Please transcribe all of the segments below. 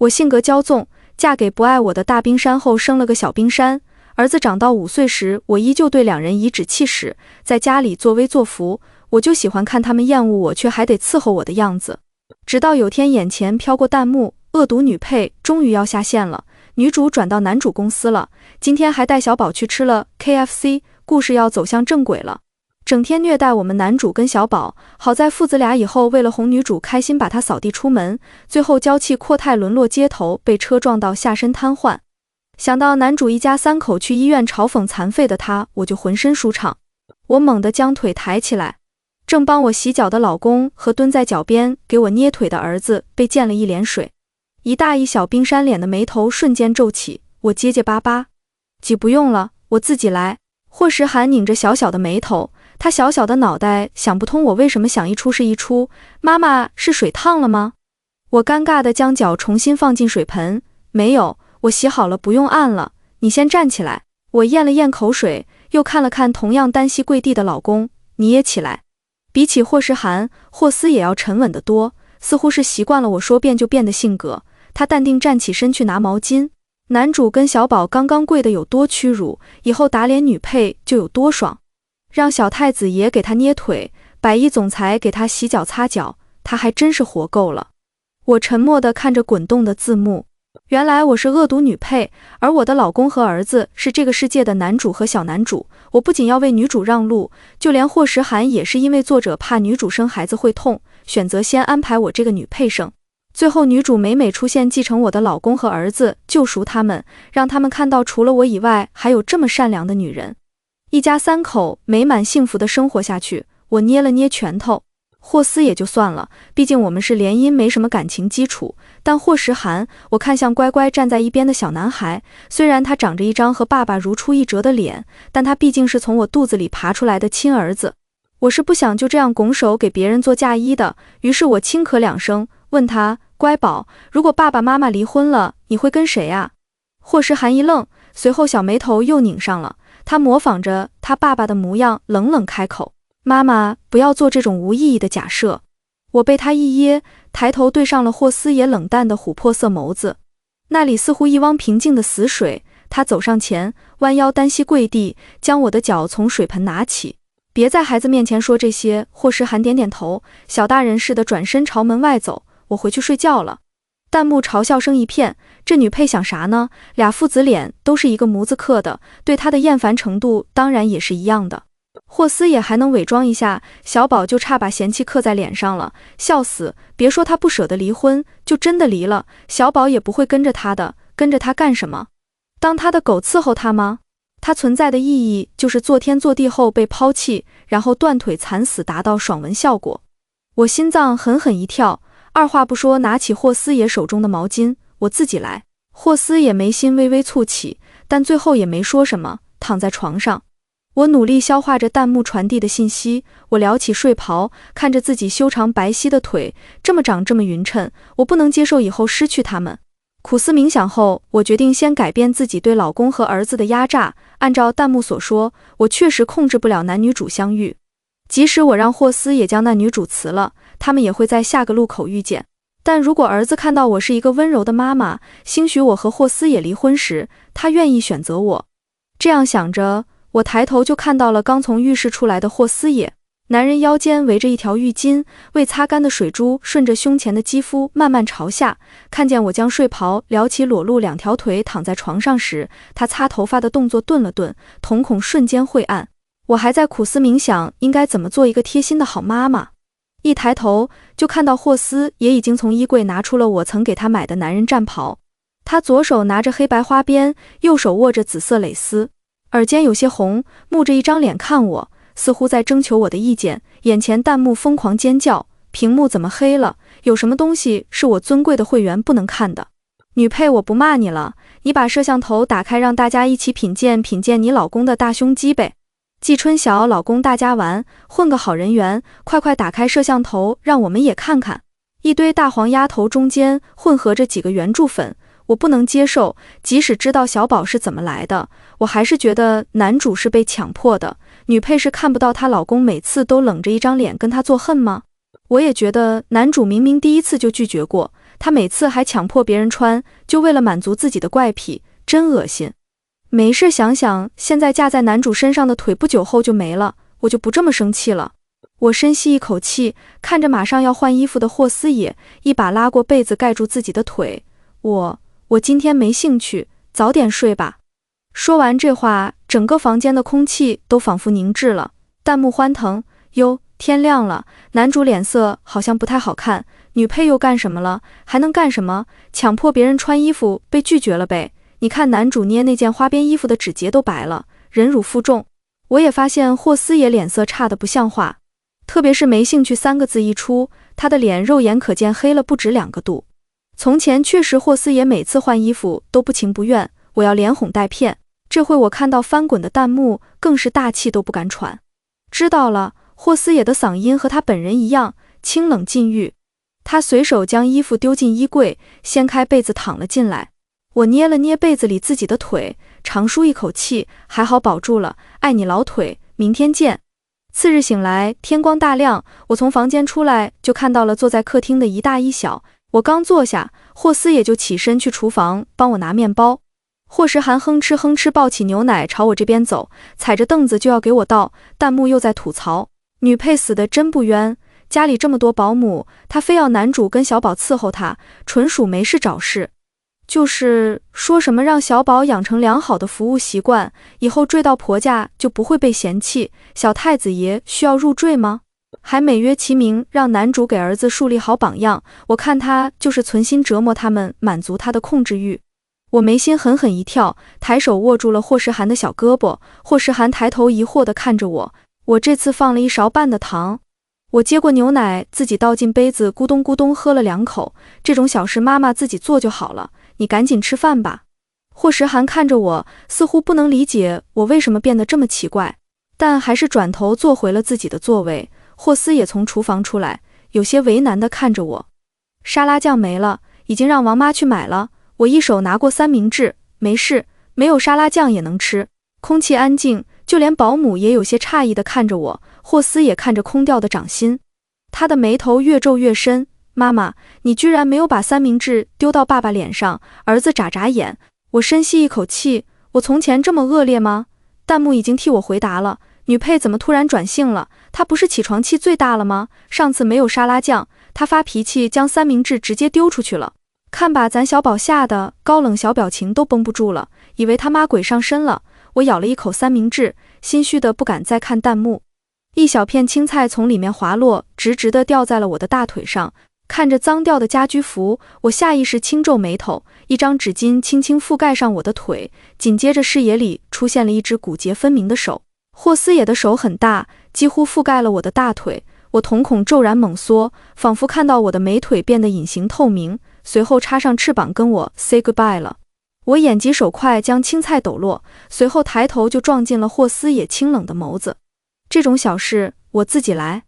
我性格骄纵，嫁给不爱我的大冰山后生了个小冰山。儿子长到5岁时，我依旧对两人颐指气使，在家里作威作福，我就喜欢看他们厌恶我却还得伺候我的样子。直到有天眼前飘过弹幕，恶毒女配终于要下线了，女主转到男主公司了，今天还带小宝去吃了 KFC， 故事要走向正轨了。整天虐待我们男主跟小宝，好在父子俩以后为了哄女主开心把他扫地出门，最后娇气阔太沦落街头，被车撞到下身瘫痪。想到男主一家3口去医院嘲讽残废的他，我就浑身舒畅。我猛地将腿抬起来，正帮我洗脚的老公和蹲在脚边给我捏腿的儿子被溅了一脸水，一大一小冰山脸的眉头瞬间皱起，我结结巴巴：挤不用了，我自己来。霍时涵拧着小小的眉头，他小小的脑袋想不通我为什么想一出是一出。妈妈，是水烫了吗？我尴尬地将脚重新放进水盆，没有，我洗好了，不用按了，你先站起来。我咽了咽口水，又看了看同样单膝跪地的老公，你也起来。比起霍时涵，霍思也要沉稳得多，似乎是习惯了我说变就变的性格，他淡定站起身去拿毛巾。男主跟小宝刚刚跪得有多屈辱，以后打脸女配就有多爽。让小太子爷给他捏腿，百亿总裁给他洗脚擦脚，他还真是活够了。我沉默地看着滚动的字幕，原来我是恶毒女配，而我的老公和儿子是这个世界的男主和小男主。我不仅要为女主让路，就连霍时涵也是因为作者怕女主生孩子会痛，选择先安排我这个女配生。最后女主每出现继承我的老公和儿子，救赎他们，让他们看到除了我以外还有这么善良的女人。一家3口美满幸福的生活下去。我捏了捏拳头，霍思也就算了，毕竟我们是联姻，没什么感情基础，但霍时涵，我看向乖乖站在一边的小男孩，虽然他长着一张和爸爸如出一辙的脸，但他毕竟是从我肚子里爬出来的亲儿子。我是不想就这样拱手给别人做嫁衣的，于是我轻咳2声，问他，乖宝，如果爸爸妈妈离婚了，你会跟谁啊？霍时涵一愣，随后小眉头又拧上了，他模仿着他爸爸的模样，冷冷开口，妈妈，不要做这种无意义的假设。我被他一噎，抬头对上了霍思也冷淡的琥珀色眸子，那里似乎一汪平静的死水。他走上前，弯腰单膝跪地，将我的脚从水盆拿起。别在孩子面前说这些。霍时涵点点头，小大人似的转身朝门外走，我回去睡觉了。弹幕嘲笑声一片，这女配想啥呢？俩父子脸都是一个模子刻的，对她的厌烦程度当然也是一样的。霍思也还能伪装一下，小宝就差把嫌弃刻在脸上了，笑死，别说他不舍得离婚，就真的离了，小宝也不会跟着他的，跟着他干什么？当他的狗伺候他吗？他存在的意义就是做天做地后被抛弃，然后断腿惨死，达到爽文效果。我心脏狠狠一跳，二话不说拿起霍思爷手中的毛巾，我自己来。霍思也眉心微微蹙起，但最后也没说什么，躺在床上。我努力消化着弹幕传递的信息，我撩起睡袍，看着自己修长白皙的腿，这么长这么匀称，我不能接受以后失去它们。苦思冥想后，我决定先改变自己对老公和儿子的压榨。按照弹幕所说，我确实控制不了男女主相遇。即使我让霍思也将那女主辞了，他们也会在下个路口遇见。但如果儿子看到我是一个温柔的妈妈，兴许我和霍思也离婚时，他愿意选择我。这样想着，我抬头就看到了刚从浴室出来的霍思也。男人腰间围着一条浴巾，未擦干的水珠顺着胸前的肌肤慢慢朝下。看见我将睡袍撩起裸露2条腿躺在床上时，他擦头发的动作顿了顿，瞳孔瞬间晦暗。我还在苦思冥想应该怎么做一个贴心的好妈妈，一抬头就看到霍思也已经从衣柜拿出了我曾给他买的男人战袍。他左手拿着黑白花边，右手握着紫色蕾丝，耳尖有些红，木着一张脸看我，似乎在征求我的意见。眼前弹幕疯狂尖叫，屏幕怎么黑了？有什么东西是我尊贵的会员不能看的？女配，我不骂你了，你把摄像头打开，让大家一起品鉴你老公的大胸肌呗。季春晓，老公大家玩，混个好人缘，快打开摄像头，让我们也看看。一堆大黄鸭头中间混合着几个原著粉，我不能接受。即使知道小宝是怎么来的，我还是觉得男主是被强迫的。女配是看不到她老公每次都冷着一张脸跟她作恨吗？我也觉得男主明明第一次就拒绝过，他每次还强迫别人穿，就为了满足自己的怪癖，真恶心。没事想想，现在架在男主身上的腿不久后就没了，我就不这么生气了。我深吸一口气，看着马上要换衣服的霍思野，一把拉过被子盖住自己的腿。我今天没兴趣，早点睡吧。说完这话，整个房间的空气都仿佛凝滞了。弹幕欢腾，哟，天亮了，男主脸色好像不太好看，女配又干什么了？还能干什么？强迫别人穿衣服被拒绝了呗。你看男主捏那件花边衣服的指节都白了，忍辱负重。我也发现霍思野脸色差得不像话，特别是没兴趣3个字一出，他的脸肉眼可见黑了不止2个度。从前确实霍思野每次换衣服都不情不愿，我要连哄带骗，这回我看到翻滚的弹幕更是大气都不敢喘。知道了，霍思野的嗓音和他本人一样清冷禁欲。他随手将衣服丢进衣柜，掀开被子躺了进来。我捏了捏被子里自己的腿，长舒一口气，还好保住了，爱你老腿，明天见。次日醒来，天光大亮，我从房间出来就看到了坐在客厅的一大一小。我刚坐下，霍思野就起身去厨房帮我拿面包。霍时涵哼哧哼哧抱起牛奶朝我这边走，踩着凳子就要给我倒，弹幕又在吐槽，女配死的真不冤，家里这么多保姆，她非要男主跟小宝伺候她，纯属没事找事。就是说什么让小宝养成良好的服务习惯，以后坠到婆家就不会被嫌弃，小太子爷需要入赘吗？还美曰其名让男主给儿子树立好榜样，我看他就是存心折磨他们，满足他的控制欲。我眉心狠狠一跳，抬手握住了霍时涵的小胳膊。霍时涵抬头疑惑地看着我这次放了1勺半的糖。我接过牛奶，自己倒进杯子，咕咚咕咚喝了2口。这种小事妈妈自己做就好了，你赶紧吃饭吧。霍时涵看着我，似乎不能理解我为什么变得这么奇怪，但还是转头坐回了自己的座位。霍思也从厨房出来，有些为难地看着我。沙拉酱没了，已经让王妈去买了。我一手拿过三明治，没事，没有沙拉酱也能吃。空气安静，就连保姆也有些诧异地看着我。霍思也看着空掉的掌心，他的眉头越皱越深。妈妈，你居然没有把三明治丢到爸爸脸上。儿子眨眨眼。我深吸一口气，我从前这么恶劣吗？弹幕已经替我回答了，女配怎么突然转性了？她不是起床气最大了吗？上次没有沙拉酱，她发脾气将三明治直接丢出去了。看把咱小宝吓得高冷小表情都绷不住了，以为他妈鬼上身了。我咬了一口三明治，心虚的不敢再看弹幕。一小片青菜从里面滑落，直直地掉在了我的大腿上。看着脏掉的家居服，我下意识轻皱眉头，一张纸巾轻轻覆盖上我的腿，紧接着视野里出现了一只骨节分明的手。霍思野的手很大，几乎覆盖了我的大腿。我瞳孔骤然猛缩，仿佛看到我的美腿变得隐形透明，随后插上翅膀跟我 say goodbye 了。我眼疾手快将青菜抖落，随后抬头就撞进了霍思野清冷的眸子。这种小事我自己来。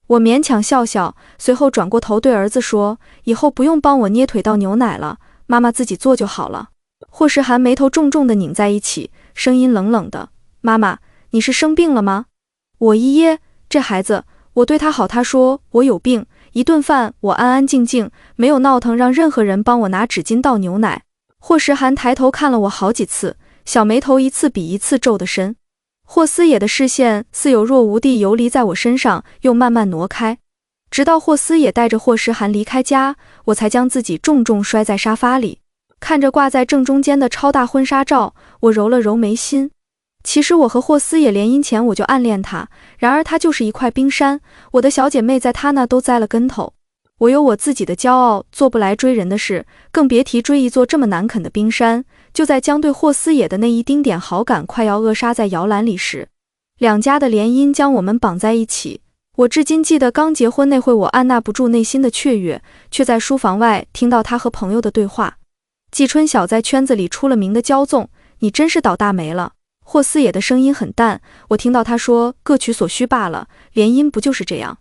我勉强笑笑，随后转过头对儿子说，以后不用帮我捏腿倒牛奶了，妈妈自己做就好了。霍时涵眉头重重地拧在一起，声音冷冷的，妈妈，你是生病了吗？我一噎，这孩子，我对他好，他说我有病，一顿饭我安安静静，没有闹腾让任何人帮我拿纸巾倒牛奶。霍时涵抬头看了我好几次，小眉头一次比一次皱得深。霍思野的视线似有若无地游离在我身上，又慢慢挪开，直到霍思野带着霍时涵离开家，我才将自己重重摔在沙发里。看着挂在正中间的超大婚纱照，我揉了揉眉心。其实我和霍思野联姻前我就暗恋他，然而他就是一块冰山，我的小姐妹在他那都栽了跟头。我有我自己的骄傲，做不来追人的事，更别提追一座这么难啃的冰山。就在将对霍思野的那一丁点好感快要扼杀在摇篮里时，两家的联姻将我们绑在一起。我至今记得刚结婚那会，我按捺不住内心的雀跃，却在书房外听到他和朋友的对话。季春晓在圈子里出了名的骄纵，你真是倒大霉了。霍思野的声音很淡，我听到他说各取所需罢了，联姻不就是这样？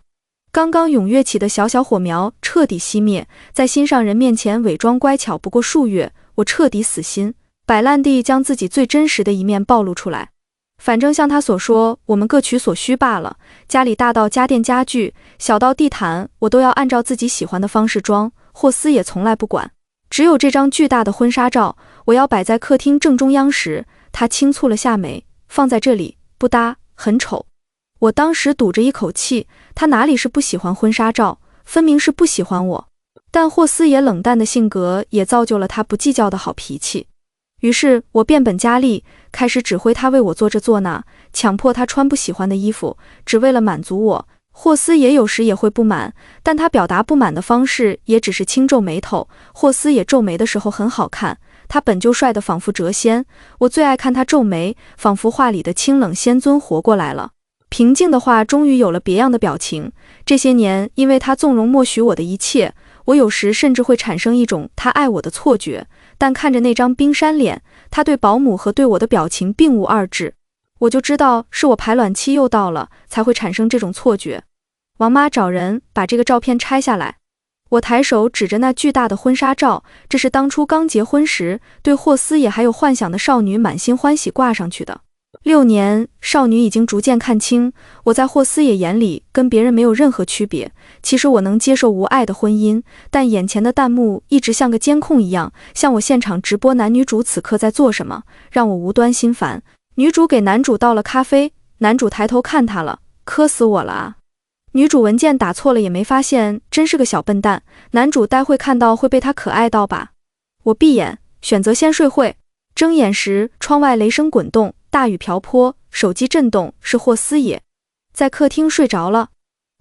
刚刚踊跃起的小小火苗彻底熄灭，在心上人面前伪装乖巧不过数月，我彻底死心，摆烂地将自己最真实的一面暴露出来。反正像他所说，我们各取所需罢了，家里大到家电家具，小到地毯，我都要按照自己喜欢的方式装。霍思也从来不管。只有这张巨大的婚纱照，我要摆在客厅正中央时，他轻蹙了下眉，放在这里，不搭，很丑。我当时堵着一口气，他哪里是不喜欢婚纱照，分明是不喜欢我。但霍思也冷淡的性格也造就了他不计较的好脾气。于是我变本加厉，开始指挥他为我做这做那，强迫他穿不喜欢的衣服，只为了满足我。霍思也有时也会不满，但他表达不满的方式也只是轻皱眉头。霍思也皱眉的时候很好看，他本就帅得仿佛谪仙，我最爱看他皱眉，仿佛画里的清冷仙尊活过来了。平静的话终于有了别样的表情。这些年因为他纵容默许我的一切，我有时甚至会产生一种他爱我的错觉，但看着那张冰山脸，他对保姆和对我的表情并无二致，我就知道是我排卵期又到了，才会产生这种错觉。王妈找人把这个照片拆下来。我抬手指着那巨大的婚纱照，这是当初刚结婚时对霍思也还有幻想的少女满心欢喜挂上去的。6年，少女已经逐渐看清，我在霍思也眼里跟别人没有任何区别。其实我能接受无爱的婚姻，但眼前的弹幕一直像个监控一样，向我现场直播男女主此刻在做什么，让我无端心烦。女主给男主倒了咖啡，男主抬头看她了，磕死我了啊！女主文件打错了也没发现，真是个小笨蛋。男主待会看到会被她可爱到吧？我闭眼，选择先睡会。睁眼时，窗外雷声滚动，大雨瓢泼，手机震动，是霍思也在客厅睡着了。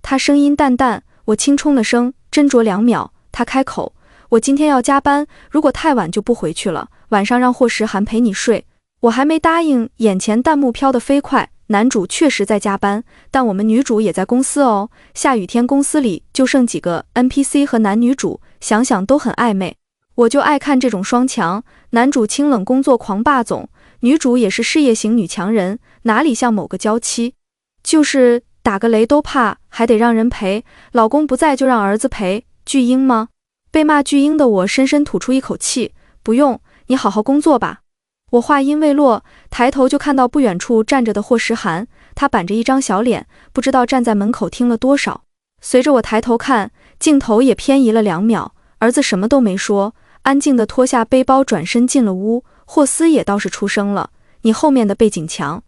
他声音淡淡，我轻冲了声，斟酌2秒，他开口：我今天要加班，如果太晚就不回去了，晚上让霍时涵陪你睡。我还没答应，眼前弹幕飘得飞快。男主确实在加班，但我们女主也在公司哦。下雨天公司里就剩几个 NPC 和男女主，想想都很暧昧。我就爱看这种双强，男主清冷工作狂霸总，女主也是事业型女强人，哪里像某个娇妻？就是打个雷都怕，还得让人陪，老公不在就让儿子陪，巨婴吗？被骂巨婴的我深深吐出一口气，不用，你好好工作吧。我话音未落，抬头就看到不远处站着的霍时涵，他板着一张小脸，不知道站在门口听了多少。随着我抬头看，镜头也偏移了2秒，儿子什么都没说，安静地脱下背包转身进了屋。霍思也倒是出声了，你后面的背景墙。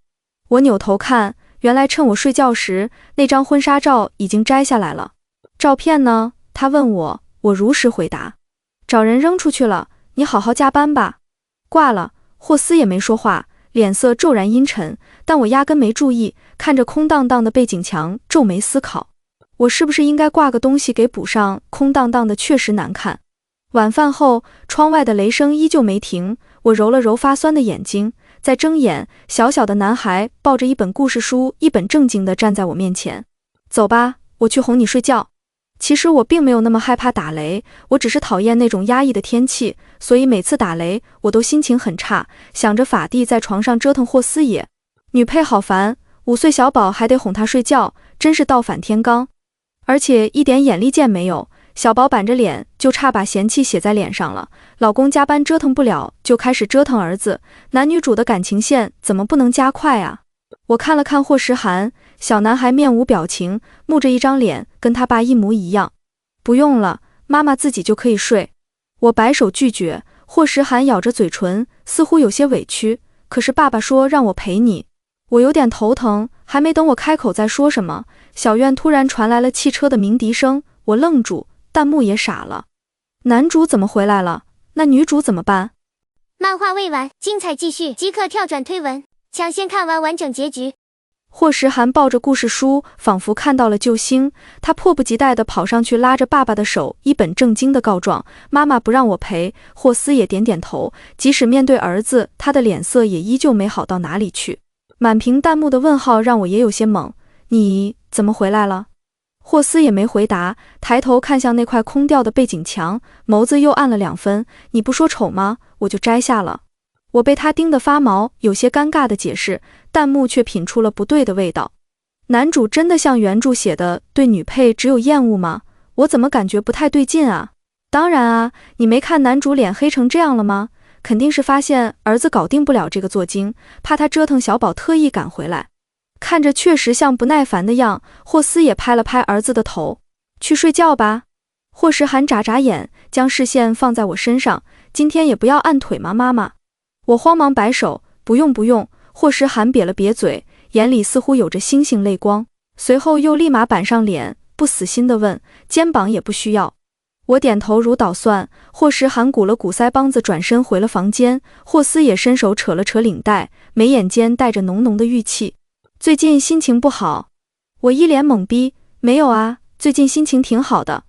我扭头看，原来趁我睡觉时，那张婚纱照已经摘下来了。照片呢？他问我，我如实回答，找人扔出去了，你好好加班吧。挂了。霍思也没说话，脸色骤然阴沉，但我压根没注意，看着空荡荡的背景墙，皱眉思考，我是不是应该挂个东西给补上？空荡荡的确实难看。晚饭后，窗外的雷声依旧没停，我揉了揉发酸的眼睛，再睁眼，小小的男孩抱着一本故事书，一本正经地站在我面前。走吧，我去哄你睡觉。其实我并没有那么害怕打雷，我只是讨厌那种压抑的天气，所以每次打雷我都心情很差，想着法蒂在床上折腾霍思也。女配好烦，5岁小宝还得哄她睡觉，真是倒反天罡。而且一点眼力见没有，小宝板着脸就差把嫌弃写在脸上了，老公加班折腾不了就开始折腾儿子，男女主的感情线怎么不能加快啊？我看了看霍时涵，小男孩面无表情，木着一张脸，跟他爸一模一样。不用了，妈妈自己就可以睡。我摆手拒绝，霍时涵咬着嘴唇，似乎有些委屈，可是爸爸说让我陪你。我有点头疼，还没等我开口再说什么，小院突然传来了汽车的鸣笛声，我愣住，弹幕也傻了。男主怎么回来了？那女主怎么办？漫画未完，精彩继续，即刻跳转推文，抢先看完完整结局。霍时涵抱着故事书，仿佛看到了救星，他迫不及待地跑上去拉着爸爸的手，一本正经地告状，妈妈不让我陪。霍思也点点头，即使面对儿子，他的脸色也依旧没好到哪里去。满屏弹幕的问号让我也有些懵，你怎么回来了？霍思也没回答，抬头看向那块空掉的背景墙，眸子又暗了2分，你不说丑吗？我就摘下了。我被他盯得发毛，有些尴尬的解释，弹幕却品出了不对的味道。男主真的像原著写的对女配只有厌恶吗？我怎么感觉不太对劲啊？当然啊，你没看男主脸黑成这样了吗？肯定是发现儿子搞定不了这个作精，怕他折腾小宝特意赶回来。看着确实像不耐烦的样，霍思也拍了拍儿子的头，去睡觉吧。霍时涵眨眨眼，将视线放在我身上，今天也不要按腿吗，妈妈？我慌忙摆手，不用不用。霍时涵瘪了瘪嘴，眼里似乎有着星星泪光，随后又立马板上脸，不死心地问，肩膀也不需要。我点头如捣蒜，霍时涵鼓了鼓腮帮子，转身回了房间。霍思也伸手扯了扯领带，眉眼间带着浓浓的郁气。最近心情不好？我一脸懵逼，没有啊，最近心情挺好的。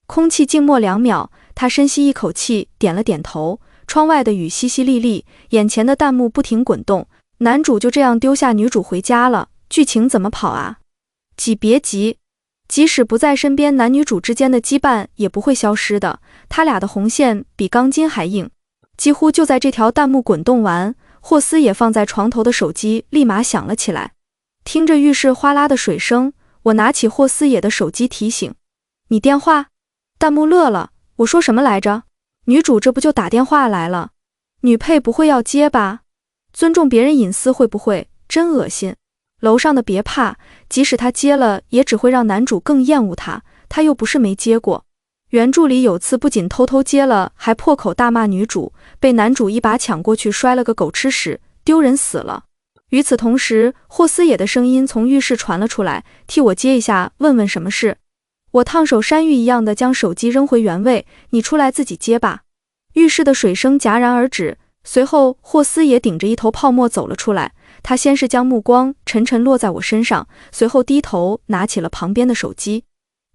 空气静默2秒，他深吸一口气，点了点头。窗外的雨淅淅沥沥，眼前的弹幕不停滚动。男主就这样丢下女主回家了，剧情怎么跑啊？别急，即使不在身边，男女主之间的羁绊也不会消失的。他俩的红线比钢筋还硬。几乎就在这条弹幕滚动完，霍思也放在床头的手机立马响了起来。听着浴室哗啦的水声，我拿起霍思也的手机提醒，你电话？弹幕乐了，我说什么来着？女主这不就打电话来了？女配不会要接吧？尊重别人隐私会不会？真恶心。楼上的别怕，即使他接了，也只会让男主更厌恶他，他又不是没接过。原著里有次不仅偷偷接了，还破口大骂女主，被男主一把抢过去摔了个狗吃屎，丢人死了。与此同时，霍思也的声音从浴室传了出来，替我接一下，问问什么事。我烫手山芋一样的将手机扔回原位，你出来自己接吧。浴室的水声戛然而止，随后霍思也顶着一头泡沫走了出来。他先是将目光沉沉落在我身上，随后低头拿起了旁边的手机。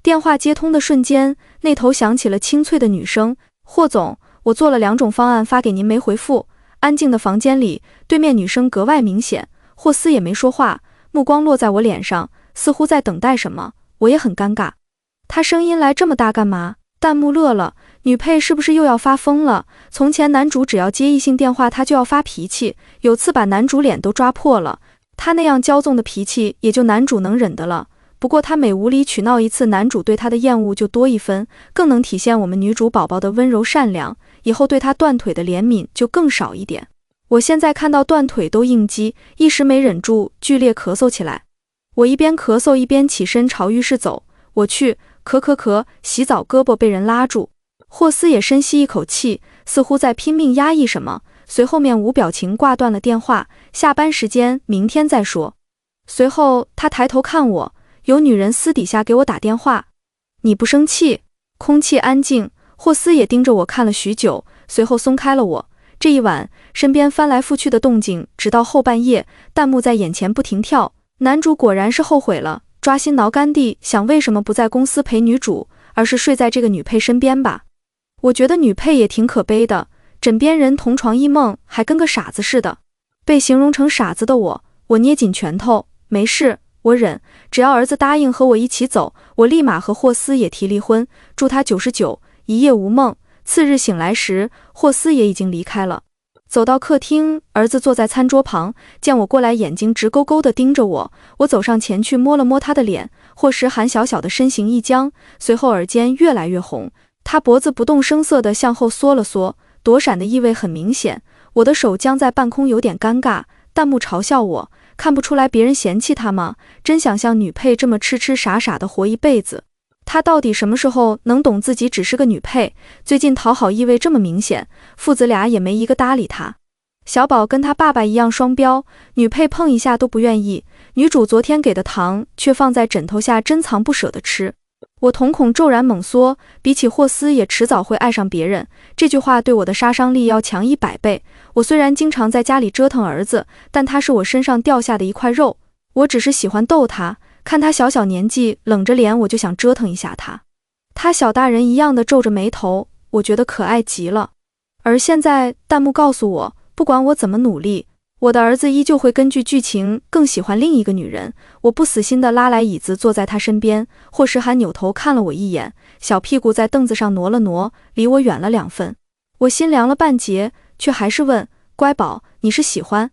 电话接通的瞬间，那头响起了清脆的女声，霍总，我做了2种方案发给您没回复。安静的房间里，对面女声格外明显。霍思也没说话，目光落在我脸上，似乎在等待什么。我也很尴尬。他声音来这么大干嘛？弹幕乐了，女配是不是又要发疯了？从前男主只要接异性电话，他就要发脾气，有次把男主脸都抓破了。他那样骄纵的脾气，也就男主能忍的了。不过他每无理取闹一次，男主对他的厌恶就多1分，更能体现我们女主宝宝的温柔善良，以后对他断腿的怜悯就更少一点。我现在看到断腿都应激，一时没忍住，剧烈咳嗽起来。我一边咳嗽一边起身朝浴室走，我去，咳，洗澡胳膊被人拉住。霍思也深吸一口气，似乎在拼命压抑什么，随后面无表情挂断了电话，下班时间明天再说。随后他抬头看我，有女人私底下给我打电话。你不生气？空气安静，霍思也盯着我看了许久，随后松开了我。这一晚，身边翻来覆去的动静，直到后半夜，弹幕在眼前不停跳。男主果然是后悔了，抓心挠肝地想为什么不在公司陪女主，而是睡在这个女配身边吧。我觉得女配也挺可悲的，枕边人同床异梦，还跟个傻子似的。被形容成傻子的我捏紧拳头，没事，我忍，只要儿子答应和我一起走，我立马和霍思也提离婚，祝他99一夜无梦。次日醒来时，霍思也已经离开了。走到客厅，儿子坐在餐桌旁，见我过来，眼睛直勾勾地盯着我。我走上前去摸了摸他的脸，霍时涵小小的身形一僵，随后耳尖越来越红，他脖子不动声色地向后缩了缩，躲闪的意味很明显。我的手僵在半空，有点尴尬。弹幕嘲笑我，看不出来别人嫌弃他吗？真想像女配这么痴痴傻傻的活一辈子。他到底什么时候能懂自己只是个女配？最近讨好意味这么明显，父子俩也没一个搭理他。小宝跟他爸爸一样双标，女配碰一下都不愿意，女主昨天给的糖却放在枕头下珍藏不舍的吃。我瞳孔骤然猛缩，比起霍思也迟早会爱上别人，这句话对我的杀伤力要强100倍。我虽然经常在家里折腾儿子，但他是我身上掉下的一块肉，我只是喜欢逗他，看他小年纪冷着脸，我就想折腾一下他。他小大人一样的皱着眉头，我觉得可爱极了。而现在弹幕告诉我，不管我怎么努力，我的儿子依旧会根据剧情更喜欢另一个女人。我不死心地拉来椅子坐在他身边，霍时涵扭头看了我一眼，小屁股在凳子上挪了挪，离我远了2分。我心凉了半截，却还是问，乖宝，你是喜欢？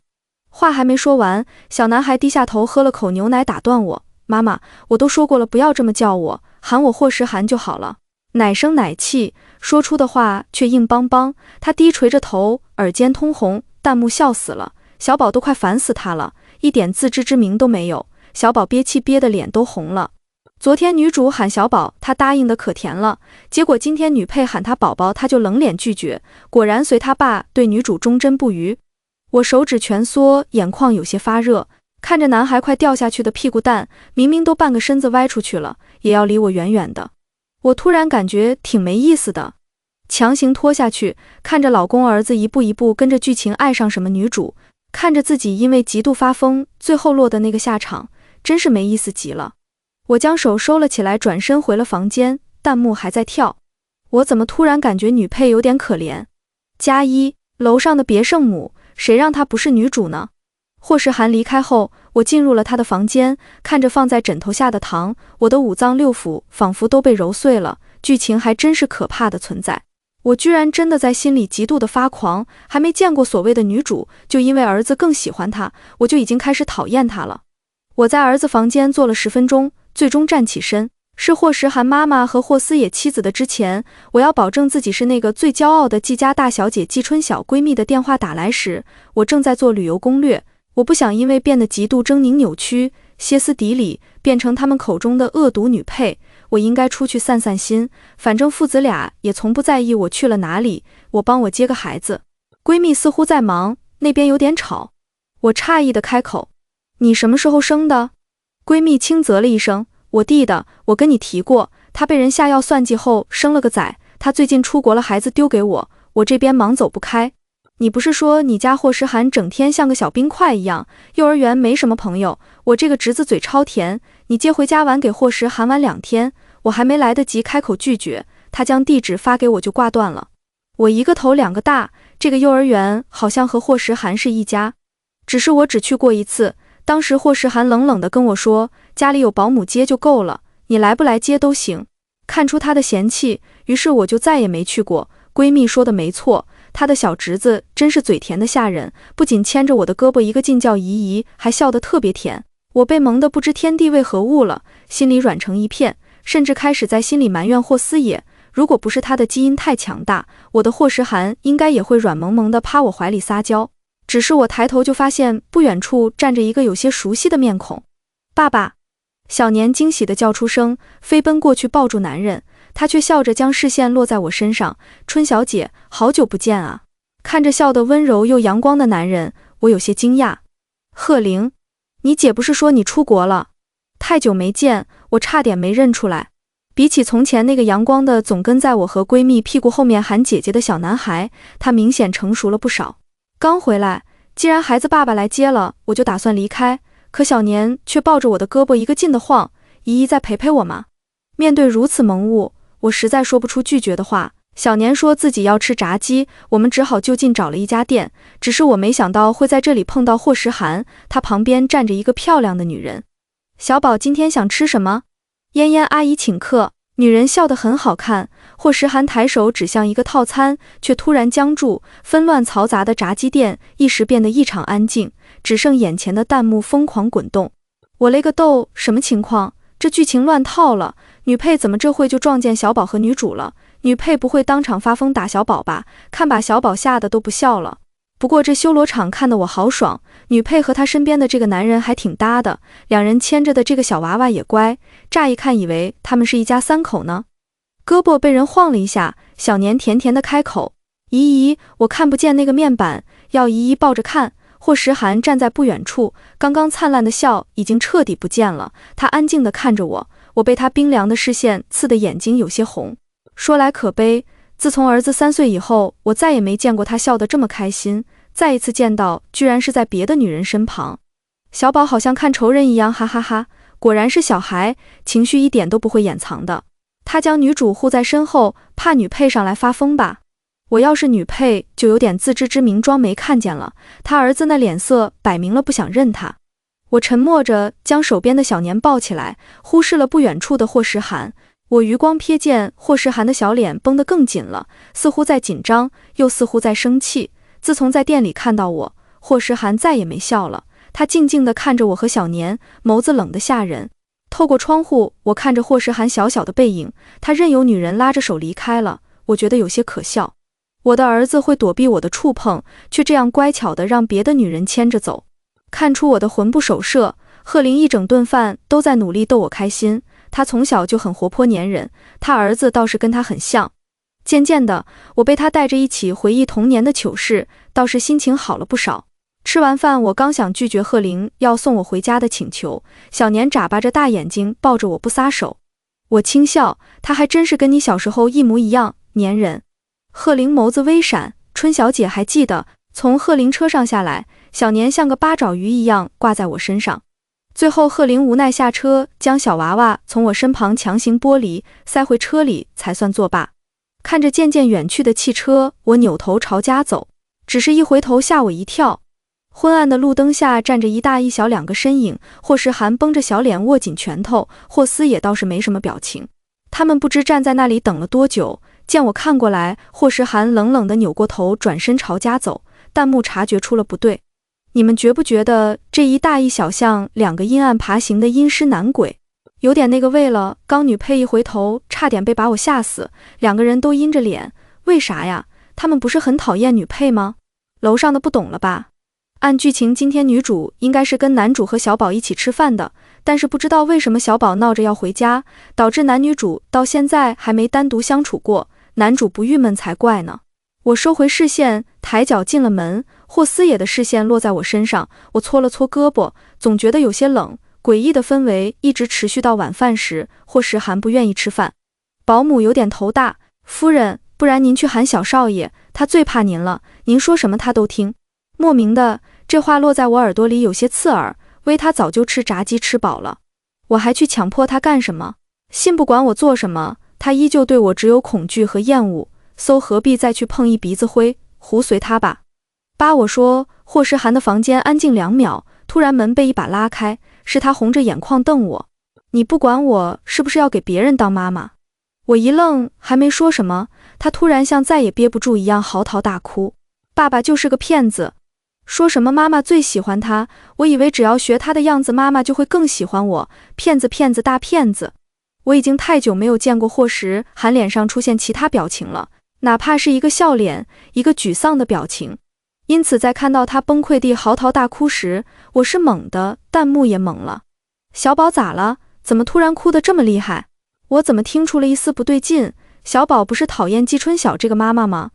话还没说完，小男孩低下头喝了口牛奶打断我，妈妈，我都说过了不要这么叫我，喊我霍时涵就好了。奶声奶气，说出的话却硬邦邦，他低垂着头，耳尖通红，弹幕笑死了。小宝都快烦死他了，一点自知之明都没有。小宝憋气憋得脸都红了。昨天女主喊小宝，他答应的可甜了，结果今天女配喊他宝宝，他就冷脸拒绝，果然随他爸对女主忠贞不渝。我手指蜷缩，眼眶有些发热，看着男孩快掉下去的屁股蛋，明明都半个身子歪出去了，也要离我远远的。我突然感觉挺没意思的，强行拖下去，看着老公儿子一步一步跟着剧情爱上什么女主，看着自己因为嫉妒发疯，最后落的那个下场，真是没意思极了。我将手收了起来，转身回了房间，弹幕还在跳。我怎么突然感觉女配有点可怜？加一，楼上的别圣母，谁让她不是女主呢？霍时涵离开后，我进入了他的房间，看着放在枕头下的糖，我的五脏六腑仿佛都被揉碎了，剧情还真是可怕的存在。我居然真的在心里极度的发狂，还没见过所谓的女主，就因为儿子更喜欢她，我就已经开始讨厌她了。我在儿子房间坐了10分钟，最终站起身。是霍时涵妈妈和霍思野妻子的之前，我要保证自己是那个最骄傲的季家大小姐季春晓闺蜜的电话打来时，我正在做旅游攻略。我不想因为变得极度狰狞扭曲、歇斯底里，变成他们口中的恶毒女配。我应该出去散散心，反正父子俩也从不在意我去了哪里。我帮我接个孩子。闺蜜似乎在忙，那边有点吵。我诧异的开口：你什么时候生的？闺蜜轻啧了一声：我弟的，我跟你提过，他被人下药算计后生了个崽，他最近出国了，孩子丢给我，我这边忙走不开。你不是说你家霍时涵整天像个小冰块一样，幼儿园没什么朋友，我这个侄子嘴超甜，你接回家晚给霍时涵晚2天，我还没来得及开口拒绝，他将地址发给我就挂断了。我一个头两个大，这个幼儿园好像和霍时涵是一家，只是我只去过一次，当时霍时涵冷冷地跟我说，家里有保姆接就够了，你来不来接都行。看出他的嫌弃，于是我就再也没去过。闺蜜说的没错，她的小侄子真是嘴甜的吓人，不仅牵着我的胳膊一个劲叫姨姨，还笑得特别甜。我被萌得不知天地为何物了，心里软成一片，甚至开始在心里埋怨霍思野，如果不是他的基因太强大，我的霍时涵应该也会软萌萌地趴我怀里撒娇。只是我抬头就发现不远处站着一个有些熟悉的面孔。爸爸！小年惊喜地叫出声，飞奔过去抱住男人，他却笑着将视线落在我身上。春小姐，好久不见啊！看着笑得温柔又阳光的男人，我有些惊讶。贺玲，你姐不是说你出国了？太久没见，我差点没认出来。比起从前那个阳光的总跟在我和闺蜜屁股后面喊姐姐的小男孩，他明显成熟了不少。刚回来，既然孩子爸爸来接了，我就打算离开，可小年却抱着我的胳膊一个劲地晃，姨姨再陪陪我吗？面对如此萌物，我实在说不出拒绝的话。小年说自己要吃炸鸡，我们只好就近找了一家店，只是我没想到会在这里碰到霍时涵，他旁边站着一个漂亮的女人。小宝今天想吃什么？嫣嫣阿姨请客。女人笑得很好看，霍时涵抬手指向一个套餐，却突然僵住，纷乱嘈杂的炸鸡店一时变得异常安静，只剩眼前的弹幕疯狂滚动。我勒个豆，什么情况？这剧情乱套了，女配怎么这会就撞见小宝和女主了？女配不会当场发疯打小宝吧？看把小宝吓得都不笑了。不过这修罗场看得我好爽，女配和她身边的这个男人还挺搭的，两人牵着的这个小娃娃也乖，乍一看以为他们是一家3口呢。胳膊被人晃了一下，小年甜甜的开口：姨姨，我看不见那个面板，要姨姨抱着看。霍时涵站在不远处，刚刚灿烂的笑已经彻底不见了，他安静地看着我，我被他冰凉的视线刺得眼睛有些红。说来可悲，自从儿子3岁以后，我再也没见过他笑得这么开心，再一次见到居然是在别的女人身旁。小宝好像看仇人一样，哈哈哈，果然是小孩，情绪一点都不会掩藏的。他将女主护在身后，怕女配上来发疯吧。我要是女配就有点自知之明装没看见了，他儿子那脸色摆明了不想认他。我沉默着将手边的小年抱起来，忽视了不远处的霍时涵。我余光瞥见霍时涵的小脸绷得更紧了，似乎在紧张，又似乎在生气。自从在店里看到我，霍时涵再也没笑了，他静静地看着我和小年，眸子冷得吓人。透过窗户，我看着霍时涵小小的背影，他任由女人拉着手离开了，我觉得有些可笑。我的儿子会躲避我的触碰，却这样乖巧地让别的女人牵着走。看出我的魂不守舍，贺玲一整顿饭都在努力逗我开心，他从小就很活泼粘人，他儿子倒是跟他很像。渐渐的，我被他带着一起回忆童年的糗事，倒是心情好了不少。吃完饭，我刚想拒绝贺玲要送我回家的请求，小年眨巴着大眼睛抱着我不撒手。我轻笑，他还真是跟你小时候一模一样，粘人。贺玲眸子微闪，春小姐还记得，从贺玲车上下来，小年像个八爪鱼一样挂在我身上。最后贺玲无奈下车，将小娃娃从我身旁强行剥离，塞回车里才算作罢。看着渐渐远去的汽车，我扭头朝家走，只是一回头吓我一跳。昏暗的路灯下站着一大一小两个身影，霍时涵绷着小脸握紧拳头，霍思也倒是没什么表情。他们不知站在那里等了多久，见我看过来，霍时涵冷冷地扭过头转身朝家走。弹幕察觉出了不对，你们觉不觉得这一大一小像两个阴暗爬行的阴尸男鬼？有点那个味了。刚女配一回头，差点被把我吓死，两个人都阴着脸，为啥呀？他们不是很讨厌女配吗？楼上的不懂了吧？按剧情，今天女主应该是跟男主和小宝一起吃饭的，但是不知道为什么小宝闹着要回家，导致男女主到现在还没单独相处过，男主不郁闷才怪呢。我收回视线，抬脚进了门，霍思野的视线落在我身上，我搓了搓胳膊，总觉得有些冷。诡异的氛围一直持续到晚饭时，霍时涵不愿意吃饭。保姆有点头大，夫人，不然您去喊小少爷，他最怕您了，您说什么他都听。莫名的，这话落在我耳朵里有些刺耳，威他早就吃炸鸡吃饱了，我还去强迫他干什么？信不管我做什么，他依旧对我只有恐惧和厌恶，何必再去碰一鼻子灰，胡随他吧。我说。霍时涵的房间安静2秒，突然门被一把拉开，是他红着眼眶瞪我，你不管我是不是要给别人当妈妈？我一愣，还没说什么，他突然像再也憋不住一样嚎啕大哭，爸爸就是个骗子，说什么妈妈最喜欢他，我以为只要学他的样子妈妈就会更喜欢我，骗子骗子大骗子。我已经太久没有见过霍时涵脸上出现其他表情了，哪怕是一个笑脸，一个沮丧的表情。因此在看到他崩溃地嚎啕大哭时，我是懵的，弹幕也懵了。小宝咋了？怎么突然哭得这么厉害？我怎么听出了一丝不对劲？小宝不是讨厌季春晓这个妈妈吗？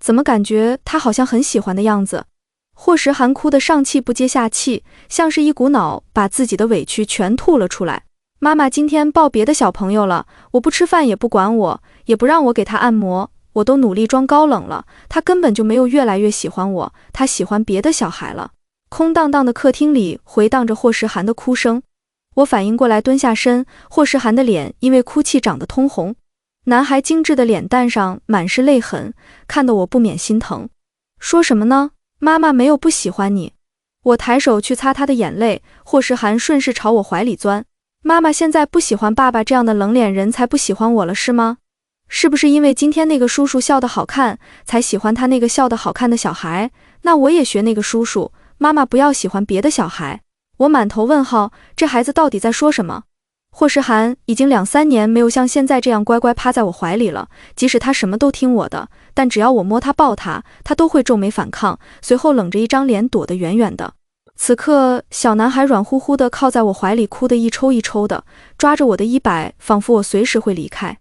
怎么感觉他好像很喜欢的样子？霍时涵哭得上气不接下气，像是一股脑把自己的委屈全吐了出来。妈妈今天抱别的小朋友了，我不吃饭也不管我，也不让我给他按摩，我都努力装高冷了，他根本就没有越来越喜欢我，他喜欢别的小孩了。空荡荡的客厅里回荡着霍时涵的哭声，我反应过来蹲下身，霍时涵的脸因为哭泣长得通红，男孩精致的脸蛋上满是泪痕，看得我不免心疼。说什么呢？妈妈没有不喜欢你。我抬手去擦他的眼泪，霍时涵顺势朝我怀里钻。妈妈现在不喜欢爸爸这样的冷脸人，才不喜欢我了是吗？是不是因为今天那个叔叔笑得好看，才喜欢他那个笑得好看的小孩？那我也学那个叔叔，妈妈不要喜欢别的小孩。我满头问号，这孩子到底在说什么？霍时涵已经2、3年没有像现在这样乖乖趴在我怀里了，即使他什么都听我的，但只要我摸他抱他，他都会皱眉反抗，随后冷着一张脸躲得远远的。此刻小男孩软乎乎的靠在我怀里，哭得一抽一抽的，抓着我的衣摆，仿佛我随时会离开。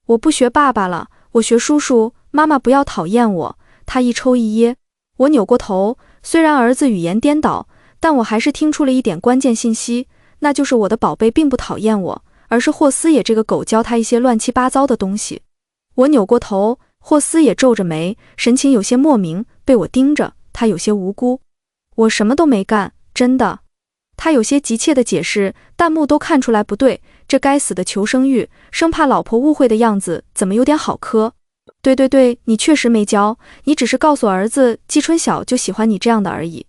我不学爸爸了，我学叔叔，妈妈不要讨厌我。他一抽一噎。我扭过头，虽然儿子语言颠倒，但我还是听出了一点关键信息，那就是我的宝贝并不讨厌我，而是霍思野这个狗教他一些乱七八糟的东西。我扭过头，霍思野皱着眉，神情有些莫名，被我盯着，他有些无辜。我什么都没干，真的。他有些急切的解释，弹幕都看出来不对，这该死的求生欲，生怕老婆误会的样子，怎么有点好磕？对，你确实没教，你只是告诉儿子季春晓就喜欢你这样的而已。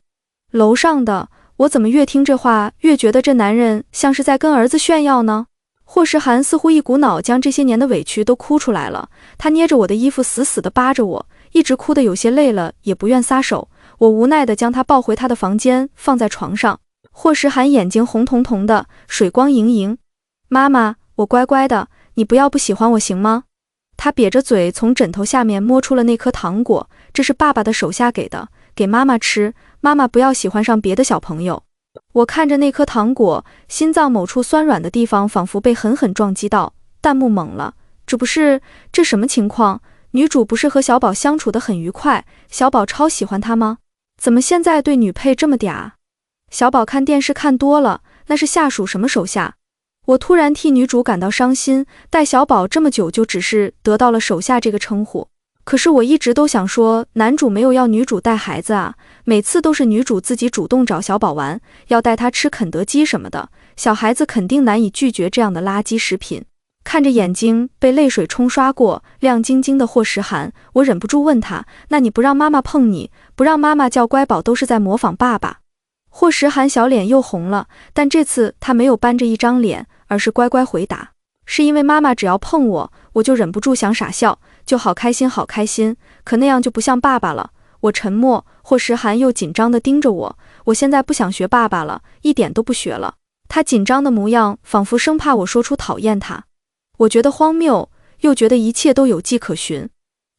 楼上的，我怎么越听这话越觉得这男人像是在跟儿子炫耀呢？霍时涵似乎一股脑将这些年的委屈都哭出来了，他捏着我的衣服死死地扒着我，一直哭得有些累了，也不愿撒手。我无奈地将他抱回他的房间，放在床上。霍时涵眼睛红彤彤的，水光盈盈。妈妈，我乖乖的，你不要不喜欢我行吗？他瘪着嘴从枕头下面摸出了那颗糖果，这是爸爸的手下给的，给妈妈吃，妈妈不要喜欢上别的小朋友。我看着那颗糖果，心脏某处酸软的地方仿佛被狠狠撞击到，弹幕懵了，这什么情况？女主不是和小宝相处得很愉快，小宝超喜欢她吗？怎么现在对女配这么嗲？小宝看电视看多了，那是下属什么手下？我突然替女主感到伤心，带小宝这么久就只是得到了手下这个称呼。可是我一直都想说，男主没有要女主带孩子啊，每次都是女主自己主动找小宝玩，要带他吃肯德基什么的，小孩子肯定难以拒绝这样的垃圾食品。看着眼睛被泪水冲刷过，亮晶晶的霍时涵，我忍不住问他，那你不让妈妈碰你，不让妈妈叫乖宝，都是在模仿爸爸？霍时涵小脸又红了，但这次他没有板着一张脸，而是乖乖回答，是因为妈妈只要碰我，我就忍不住想傻笑，就好开心好开心，可那样就不像爸爸了。我沉默，霍时涵又紧张地盯着我，我现在不想学爸爸了，一点都不学了。他紧张的模样，仿佛生怕我说出讨厌他。我觉得荒谬，又觉得一切都有迹可循。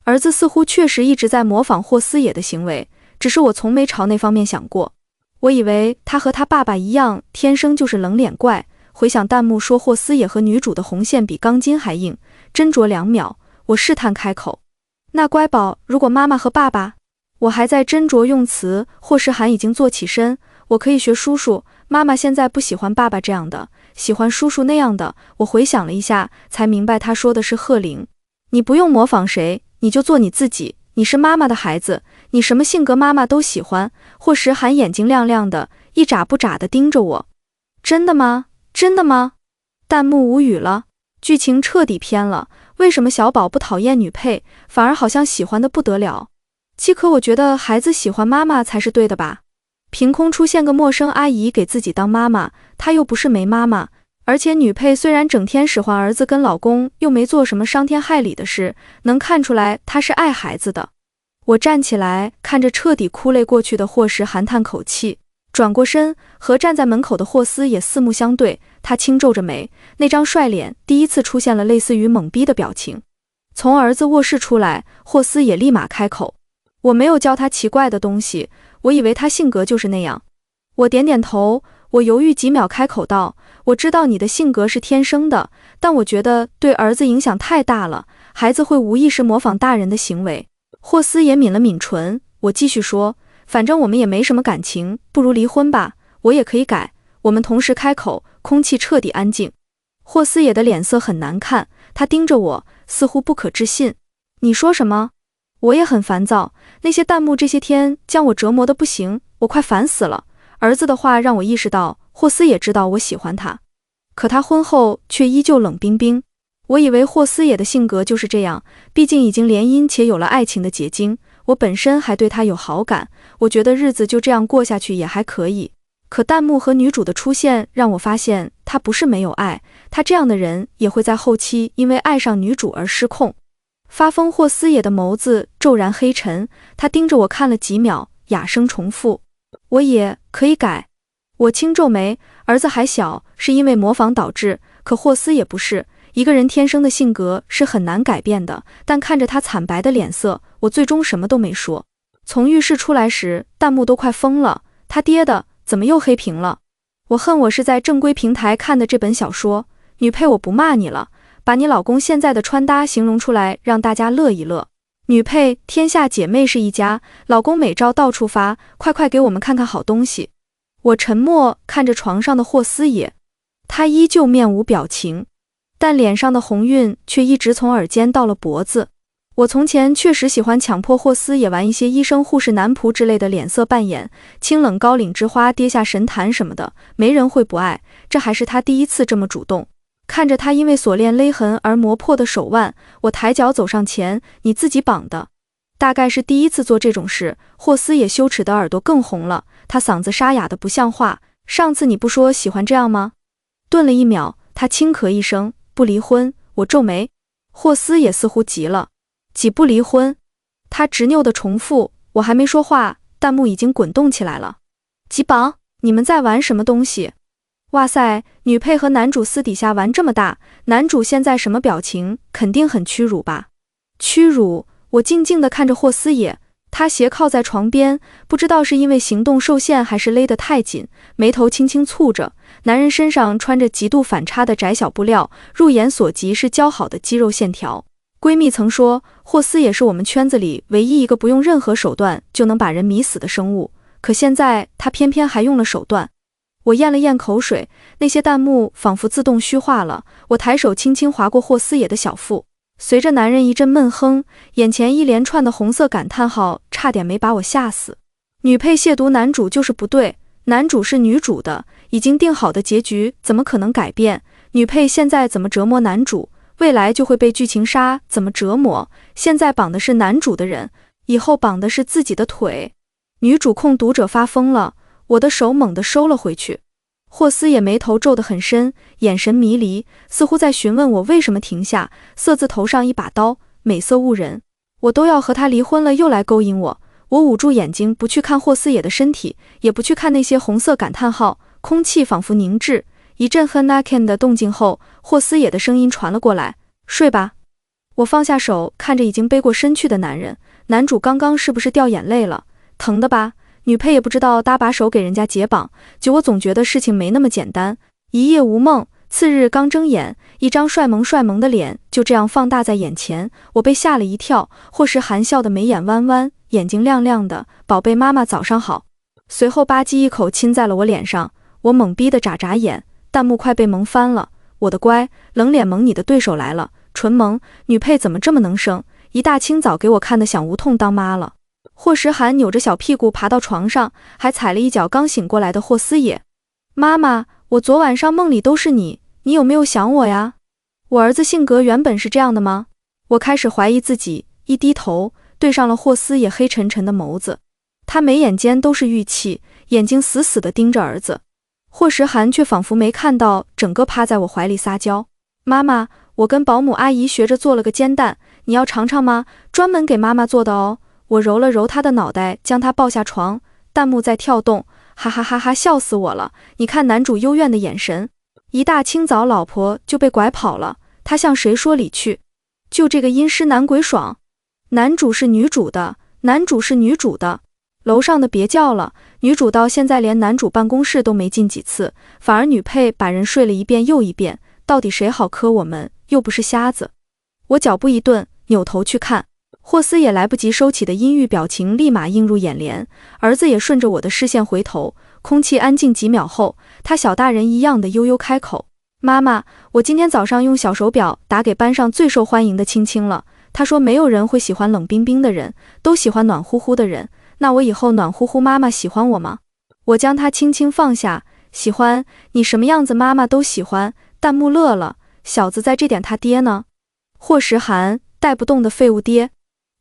儿子似乎确实一直在模仿霍思野的行为，只是我从没朝那方面想过。我以为他和他爸爸一样，天生就是冷脸怪。回想弹幕说霍思野和女主的红线比钢筋还硬，斟酌2秒，我试探开口，那乖宝，如果妈妈和爸爸……我还在斟酌用词，霍时涵已经坐起身，我可以学叔叔，妈妈现在不喜欢爸爸这样的，喜欢叔叔那样的。我回想了一下，才明白他说的是贺玲。你不用模仿谁，你就做你自己，你是妈妈的孩子，你什么性格妈妈都喜欢。霍时涵眼睛亮亮的，一眨不眨地盯着我。真的吗？真的吗？弹幕无语了，剧情彻底偏了，为什么小宝不讨厌女配，反而好像喜欢的不得了？既可我觉得孩子喜欢妈妈才是对的吧？凭空出现个陌生阿姨给自己当妈妈，她又不是没妈妈，而且女配虽然整天使唤儿子跟老公，又没做什么伤天害理的事，能看出来她是爱孩子的。我站起来，看着彻底哭泪过去的霍时涵叹口气，转过身，和站在门口的霍思也四目相对，他轻皱着眉，那张帅脸第一次出现了类似于懵逼的表情。从儿子卧室出来，霍思也立马开口，我没有教他奇怪的东西，我以为他性格就是那样。我点点头，我犹豫几秒开口道，我知道你的性格是天生的，但我觉得对儿子影响太大了，孩子会无意识模仿大人的行为。霍思也抿了抿唇，我继续说，反正我们也没什么感情，不如离婚吧，我也可以改。我们同时开口，空气彻底安静。霍思野的脸色很难看，他盯着我，似乎不可置信。你说什么？我也很烦躁，那些弹幕这些天将我折磨得不行，我快烦死了。儿子的话让我意识到，霍思也知道我喜欢他，可他婚后却依旧冷冰冰。我以为霍思野的性格就是这样，毕竟已经联姻且有了爱情的结晶，我本身还对他有好感，我觉得日子就这样过下去也还可以。可弹幕和女主的出现让我发现，他不是没有爱，他这样的人也会在后期因为爱上女主而失控。发疯霍思野的眸子骤然黑沉，他盯着我看了几秒，哑声重复，我也可以改。我轻皱眉，儿子还小，是因为模仿导致，可霍思也不是，一个人天生的性格是很难改变的，但看着他惨白的脸色，我最终什么都没说。从浴室出来时，弹幕都快疯了，他爹的，怎么又黑屏了？我恨我是在正规平台看的这本小说，女配我不骂你了，把你老公现在的穿搭形容出来让大家乐一乐。女配天下姐妹是一家，老公美照到处发，快快给我们看看好东西。我沉默看着床上的霍思野，他依旧面无表情，但脸上的红晕却一直从耳尖到了脖子。我从前确实喜欢强迫霍思野玩一些医生护士男仆之类的脸色扮演，清冷高岭之花跌下神坛什么的，没人会不爱，这还是他第一次这么主动。看着他因为锁链勒痕而磨破的手腕，我抬脚走上前，你自己绑的。大概是第一次做这种事，霍思野羞耻的耳朵更红了，他嗓子沙哑的不像话，上次你不说喜欢这样吗？顿了一秒，他轻咳一声，不离婚。我皱眉，霍思野似乎急了，几不离婚？他执拗地重复，我还没说话，弹幕已经滚动起来了。几绑？你们在玩什么东西？哇塞，女配和男主私底下玩这么大，男主现在什么表情？肯定很屈辱吧？屈辱？我静静地看着霍思野，他斜靠在床边，不知道是因为行动受限还是勒得太紧，眉头轻轻蹙着。男人身上穿着极度反差的窄小布料，入眼所及是姣好的肌肉线条。闺蜜曾说，霍斯也是我们圈子里唯一一个不用任何手段就能把人迷死的生物，可现在他偏偏还用了手段。我咽了咽口水，那些弹幕仿佛自动虚化了。我抬手轻轻划过霍斯野的小腹，随着男人一阵闷哼，眼前一连串的红色感叹号差点没把我吓死。女配亵渎男主就是不对，男主是女主的，已经定好的结局怎么可能改变？女配现在怎么折磨男主，未来就会被剧情杀怎么折磨？现在绑的是男主的人，以后绑的是自己的腿。女主控读者发疯了，我的手猛地收了回去。霍斯也眉头皱得很深，眼神迷离，似乎在询问我为什么停下，色字头上一把刀，美色误人。我都要和他离婚了，又来勾引我。我捂住眼睛，不去看霍斯野的身体，也不去看那些红色感叹号，空气仿佛凝滞。一阵哼 naken 的动静后，霍斯野的声音传了过来，睡吧。我放下手，看着已经背过身去的男人，男主刚刚是不是掉眼泪了？疼的吧？女配也不知道搭把手给人家解绑，就我总觉得事情没那么简单。一夜无梦，次日刚睁眼，一张帅萌的脸就这样放大在眼前，我被吓了一跳。霍时含笑的眉眼弯弯，眼睛亮亮的，宝贝妈妈早上好。随后吧唧一口亲在了我脸上，我懵逼的眨眨眼，弹幕快被萌翻了。我的乖，冷脸萌你的对手来了，纯萌，女配怎么这么能生？一大清早给我看的想无痛当妈了。霍时涵扭着小屁股爬到床上，还踩了一脚刚醒过来的霍斯野。妈妈，我昨晚上梦里都是你，你有没有想我呀？我儿子性格原本是这样的吗？我开始怀疑自己，一低头对上了霍斯野黑沉沉的眸子，他眉眼间都是玉气，眼睛死死地盯着儿子。霍时涵却仿佛没看到，整个趴在我怀里撒娇。妈妈，我跟保姆阿姨学着做了个煎蛋，你要尝尝吗？专门给妈妈做的哦。我揉了揉他的脑袋，将他抱下床，弹幕在跳动，哈哈哈哈，笑死我了！你看男主幽怨的眼神，一大清早老婆就被拐跑了，他向谁说理去？就这个阴湿男鬼爽！男主是女主的，男主是女主的，楼上的别叫了，女主到现在连男主办公室都没进几次，反而女配把人睡了一遍又一遍，到底谁好磕我们？又不是瞎子。我脚步一顿，扭头去看。霍斯也来不及收起的阴郁表情立马映入眼帘，儿子也顺着我的视线回头，空气安静几秒后，他小大人一样的悠悠开口，妈妈，我今天早上用小手表打给班上最受欢迎的青青了，他说没有人会喜欢冷冰冰的人，都喜欢暖乎乎的人，那我以后暖乎乎妈妈喜欢我吗？我将他轻轻放下，喜欢，你什么样子妈妈都喜欢。弹幕乐了，小子在这点他爹呢？霍时涵，带不动的废物爹。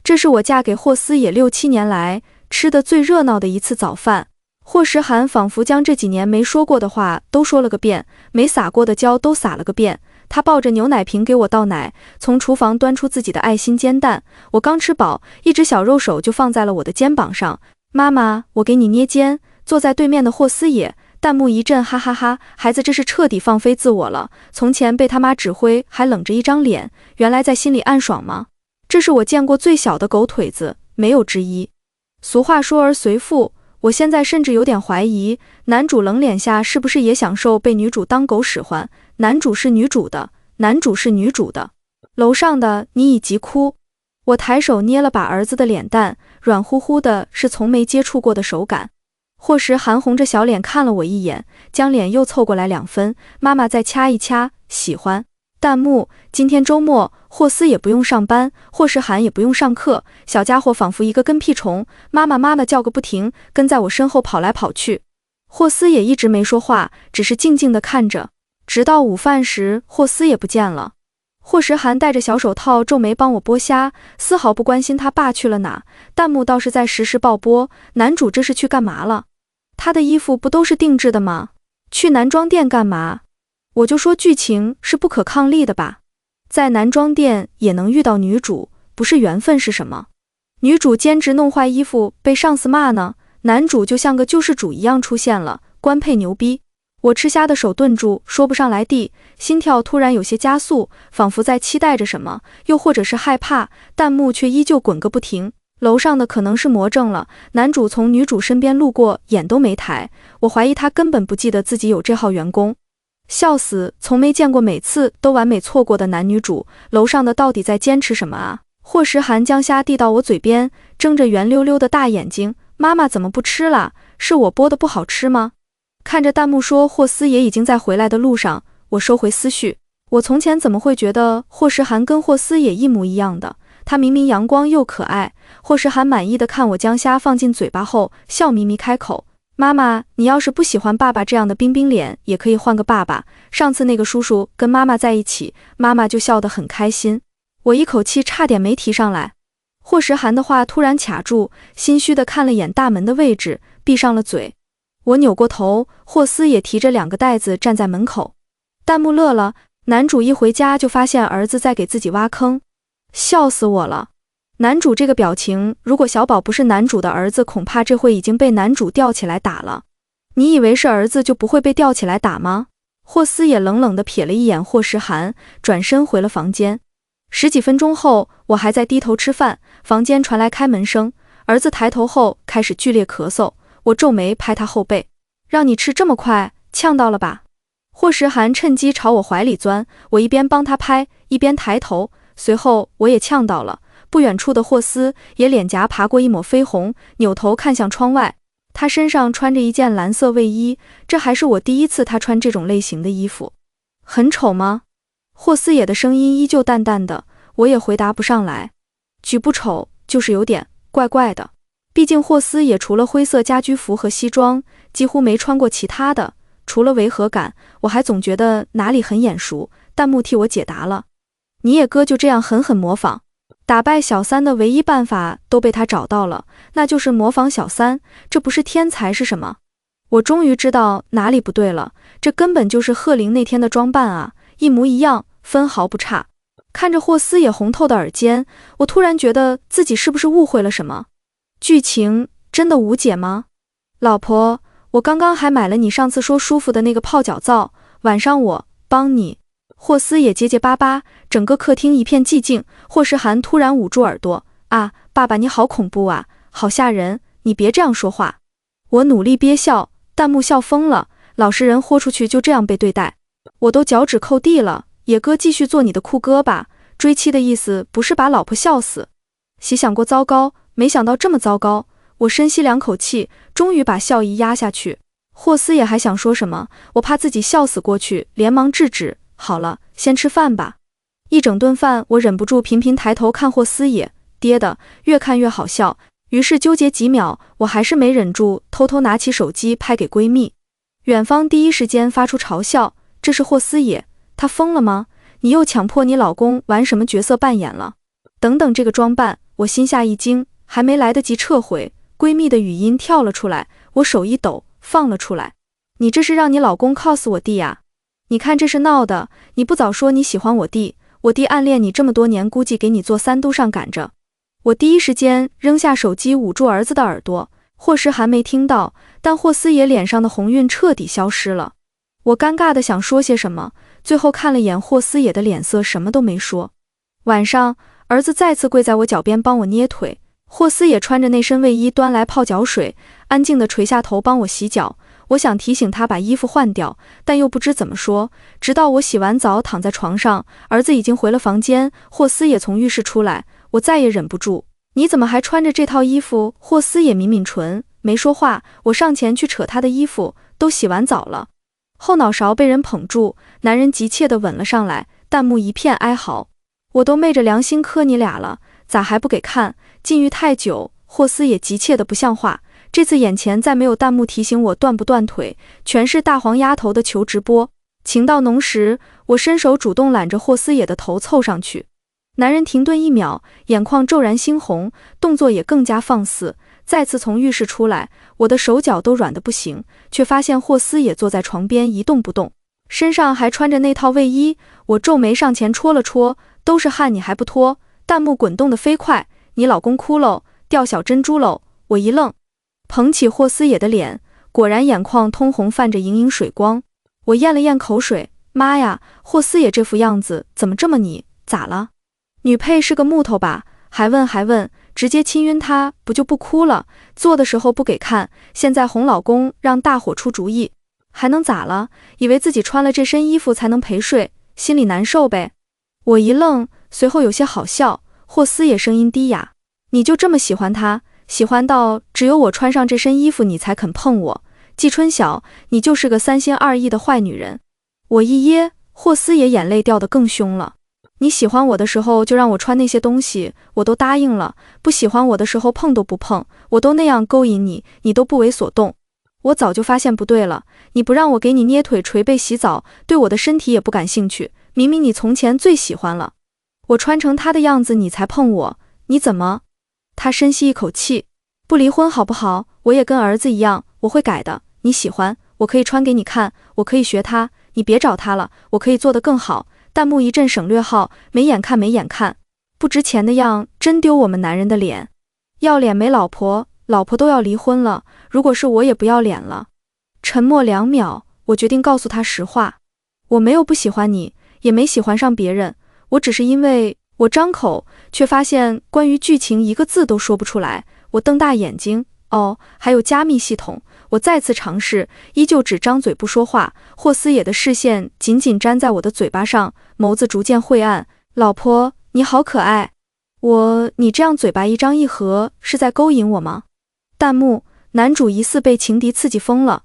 这是我嫁给霍斯野6、7年来吃的最热闹的一次早饭。霍时涵仿佛将这几年没说过的话都说了个遍，没撒过的娇都撒了个遍。他抱着牛奶瓶给我倒奶，从厨房端出自己的爱心煎蛋。我刚吃饱，一只小肉手就放在了我的肩膀上。妈妈，我给你捏肩。坐在对面的霍斯野，弹幕一阵哈哈哈，孩子这是彻底放飞自我了。从前被他妈指挥还冷着一张脸，原来在心里暗爽吗？这是我见过最小的狗腿子，没有之一。俗话说儿随父，我现在甚至有点怀疑，男主冷脸下是不是也享受被女主当狗使唤？男主是女主的，男主是女主的。楼上的你已急哭。我抬手捏了把儿子的脸蛋，软乎乎的，是从没接触过的手感。霍时涵红着小脸看了我一眼，将脸又凑过来2分，妈妈再掐一掐，喜欢。弹幕，今天周末，霍斯也不用上班，霍时涵也不用上课，小家伙仿佛一个跟屁虫，妈妈妈妈叫个不停，跟在我身后跑来跑去。霍斯也一直没说话，只是静静地看着，直到午饭时，霍斯也不见了。霍时涵戴着小手套皱眉帮我剥虾，丝毫不关心他爸去了哪。弹幕倒是在实时爆播，男主这是去干嘛了？他的衣服不都是定制的吗？去男装店干嘛？我就说剧情是不可抗力的吧，在男装店也能遇到女主，不是缘分是什么？女主兼职弄坏衣服被上司骂呢，男主就像个救世主一样出现了，官配牛逼。我吃虾的手顿住，说不上来地，心跳突然有些加速，仿佛在期待着什么，又或者是害怕，弹幕却依旧滚个不停。楼上的可能是魔怔了，男主从女主身边路过，眼都没抬，我怀疑他根本不记得自己有这号员工。笑死，从没见过每次都完美错过的男女主，楼上的到底在坚持什么啊？霍时涵将虾递到我嘴边，睁着圆溜溜的大眼睛，妈妈怎么不吃了？是我剥的不好吃吗？看着弹幕说霍思也已经在回来的路上，我收回思绪。我从前怎么会觉得霍时涵跟霍思也一模一样的？他明明阳光又可爱。霍时涵满意的看我将虾放进嘴巴后，笑眯眯开口：妈妈，你要是不喜欢爸爸这样的冰冰脸，也可以换个爸爸。上次那个叔叔跟妈妈在一起，妈妈就笑得很开心。我一口气差点没提上来。霍时涵的话突然卡住，心虚的看了眼大门的位置，闭上了嘴。我扭过头，霍思也提着2个袋子站在门口。弹幕乐了，男主一回家就发现儿子在给自己挖坑，笑死我了。男主这个表情，如果小宝不是男主的儿子，恐怕这会已经被男主吊起来打了。你以为是儿子就不会被吊起来打吗？霍思也冷冷地瞥了一眼霍时涵，转身回了房间。10几分钟后，我还在低头吃饭，房间传来开门声，儿子抬头后开始剧烈咳嗽，我皱眉拍他后背，让你吃这么快，呛到了吧？霍时涵趁机朝我怀里钻，我一边帮他拍，一边抬头，随后我也呛到了。不远处的霍思也脸颊爬过一抹绯红，扭头看向窗外，他身上穿着一件蓝色卫衣，这还是我第一次他穿这种类型的衣服。很丑吗？霍思野的声音依旧淡淡的，我也回答不上来。举不丑，就是有点怪怪的。毕竟霍思野除了灰色家居服和西装，几乎没穿过其他的，除了违和感，我还总觉得哪里很眼熟。弹幕替我解答了，你也哥就这样狠狠模仿。打败小三的唯一办法都被他找到了，那就是模仿小三，这不是天才是什么？我终于知道哪里不对了，这根本就是贺玲那天的装扮啊，一模一样，分毫不差。看着霍思野红透的耳尖，我突然觉得自己是不是误会了什么？剧情真的无解吗？老婆，我刚刚还买了你上次说舒服的那个泡脚皂，晚上我帮你。霍思也结结巴巴，整个客厅一片寂静。霍时涵突然捂住耳朵，啊，爸爸你好恐怖啊，好吓人，你别这样说话。我努力憋笑，弹幕笑疯了，老实人豁出去就这样被对待。我都脚趾抠地了，野哥继续做你的酷哥吧，追妻的意思不是把老婆笑死。洗想过糟糕，没想到这么糟糕。我深吸2口气，终于把笑意压下去。霍思也还想说什么，我怕自己笑死过去，连忙制止。好了，先吃饭吧。一整顿饭，我忍不住频频抬头看霍思野，爹的，越看越好笑。于是纠结几秒，我还是没忍住，偷偷拿起手机拍给闺蜜。远方第一时间发出嘲笑，这是霍思野，他疯了吗？你又强迫你老公玩什么角色扮演了？等等这个装扮，我心下一惊，还没来得及撤回，闺蜜的语音跳了出来，我手一抖，放了出来。你这是让你老公 cos 我弟呀？你看这是闹的，你不早说你喜欢我弟，我弟暗恋你这么多年，估计给你做3都上赶着。我第一时间扔下手机，捂住儿子的耳朵。霍时涵没听到，但霍思野脸上的红晕彻底消失了。我尴尬的想说些什么，最后看了眼霍思野的脸色，什么都没说。晚上，儿子再次跪在我脚边帮我捏腿，霍思野穿着那身卫衣端来泡脚水，安静地垂下头帮我洗脚。我想提醒他把衣服换掉，但又不知怎么说。直到我洗完澡躺在床上，儿子已经回了房间，霍思也从浴室出来，我再也忍不住，你怎么还穿着这套衣服？霍思也抿抿唇，没说话。我上前去扯他的衣服，都洗完澡了。后脑勺被人捧住，男人急切地吻了上来，弹幕一片哀嚎。我都昧着良心磕你俩了，咋还不给看？禁欲太久，霍思也急切的不像话。这次眼前再没有弹幕提醒我断不断腿，全是大黄丫头的求直播。情到浓时，我伸手主动揽着霍思野的头凑上去。男人停顿1秒，眼眶骤然猩红，动作也更加放肆。再次从浴室出来，我的手脚都软得不行，却发现霍思野坐在床边一动不动，身上还穿着那套卫衣。我皱眉上前戳了戳，都是汗你还不脱？弹幕滚动得飞快，你老公哭喽，掉小珍珠喽。我一愣，捧起霍思野的脸，果然眼眶通红，泛着盈盈水光。我咽了咽口水，妈呀，霍思野这副样子怎么这么你？咋了？女配是个木头吧？还问，直接亲晕他不就不哭了？做的时候不给看，现在哄老公让大伙出主意，还能咋了？以为自己穿了这身衣服才能陪睡，心里难受呗。我一愣，随后有些好笑。霍思也声音低哑，你就这么喜欢他，喜欢到只有我穿上这身衣服你才肯碰我？季春晓，你就是个三心二意的坏女人。我一噎，霍思也眼泪掉得更凶了。你喜欢我的时候就让我穿那些东西，我都答应了；不喜欢我的时候碰都不碰，我都那样勾引你，你都不为所动。我早就发现不对了，你不让我给你捏腿捶背洗澡，对我的身体也不感兴趣，明明你从前最喜欢了。我穿成他的样子你才碰我，你怎么？他深吸一口气，不离婚好不好？我也跟儿子一样，我会改的。你喜欢，我可以穿给你看，我可以学他，你别找他了，我可以做得更好。弹幕一阵省略号，没眼看没眼看，不值钱的样，真丢我们男人的脸。要脸没老婆，老婆都要离婚了，如果是我也不要脸了。沉默2秒，我决定告诉他实话，我没有不喜欢你，也没喜欢上别人，我只是因为我张口，却发现关于剧情一个字都说不出来。我瞪大眼睛，哦，还有加密系统。我再次尝试，依旧只张嘴不说话。霍思野的视线紧紧粘在我的嘴巴上，眸子逐渐晦暗。老婆，你好可爱。你这样嘴巴一张一合，是在勾引我吗？弹幕，男主疑似被情敌刺激疯了。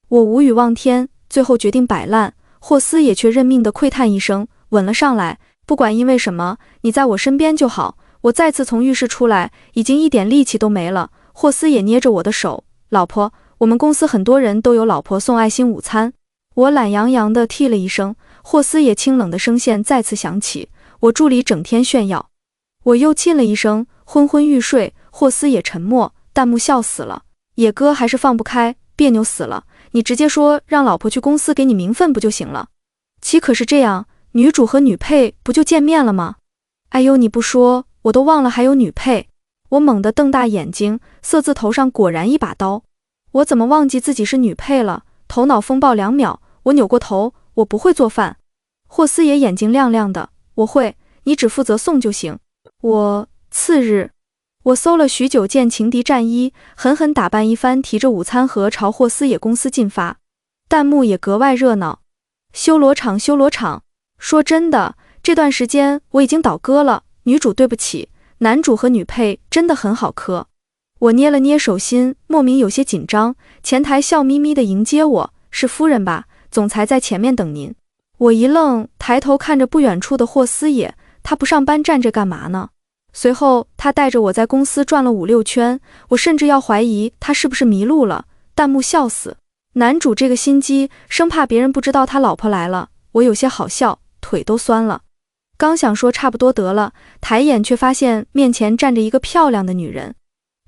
我无语望天，最后决定摆烂。霍思野却认命地喟叹一声，吻了上来。不管因为什么，你在我身边就好。我再次从浴室出来，已经一点力气都没了。霍思野捏着我的手，老婆，我们公司很多人都有老婆送爱心午餐。我懒洋洋地替了一声，霍思野清冷的声线再次响起，我助理整天炫耀。我又亲了一声，昏昏欲睡。霍思野沉默，弹幕笑死了。野哥还是放不开，别扭死了。你直接说让老婆去公司给你名分不就行了？岂可是这样？女主和女配不就见面了吗？哎呦，你不说我都忘了还有女配。我猛地瞪大眼睛，色字头上果然一把刀。我怎么忘记自己是女配了？头脑风暴2秒，我扭过头，我不会做饭。霍思野眼睛亮亮的，我会，你只负责送就行。次日，我搜了许久件情敌战衣，狠狠打扮一番，提着午餐盒朝霍思野公司进发。弹幕也格外热闹，修罗场修罗场。说真的，这段时间我已经倒戈了，女主对不起，男主和女配真的很好磕。我捏了捏手心，莫名有些紧张。前台笑眯眯地迎接我，是夫人吧？总裁在前面等您。我一愣，抬头看着不远处的霍思野，他不上班站着干嘛呢？随后他带着我在公司转了5、6圈，我甚至要怀疑他是不是迷路了。弹幕笑死，男主这个心机，生怕别人不知道他老婆来了。我有些好笑，腿都酸了。刚想说差不多得了，抬眼却发现面前站着一个漂亮的女人。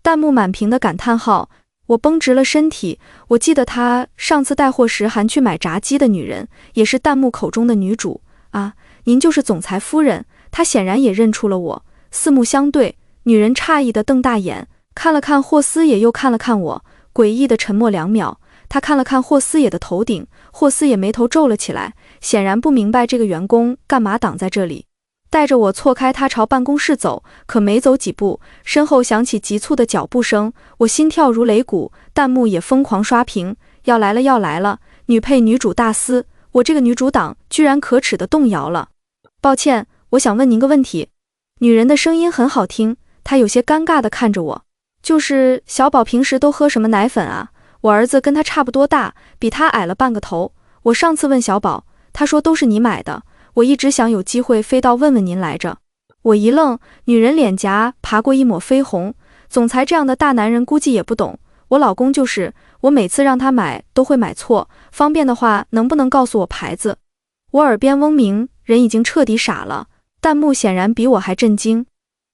弹幕满屏的感叹号，我绷直了身体。我记得她上次带货时还去买炸鸡的女人，也是弹幕口中的女主啊！您就是总裁夫人。她显然也认出了我，四目相对，女人诧异的瞪大眼，看了看霍思野，又看了看我，诡异的沉默2秒。她看了看霍思野的头顶，霍思野眉头皱了起来，显然不明白这个员工干嘛挡在这里。带着我错开他朝办公室走，可没走几步，身后响起急促的脚步声，我心跳如擂鼓，弹幕也疯狂刷屏，要来了要来了，女配女主大撕，我这个女主党居然可耻的动摇了。抱歉，我想问您个问题。女人的声音很好听，她有些尴尬地看着我，就是小宝平时都喝什么奶粉啊？我儿子跟他差不多大，比他矮了半个头。我上次问小宝，他说都是你买的。我一直想有机会飞到问问您来着。我一愣，女人脸颊爬过一抹绯红。总裁这样的大男人估计也不懂，我老公就是，我每次让他买都会买错，方便的话能不能告诉我牌子？我耳边嗡鸣，人已经彻底傻了。弹幕显然比我还震惊。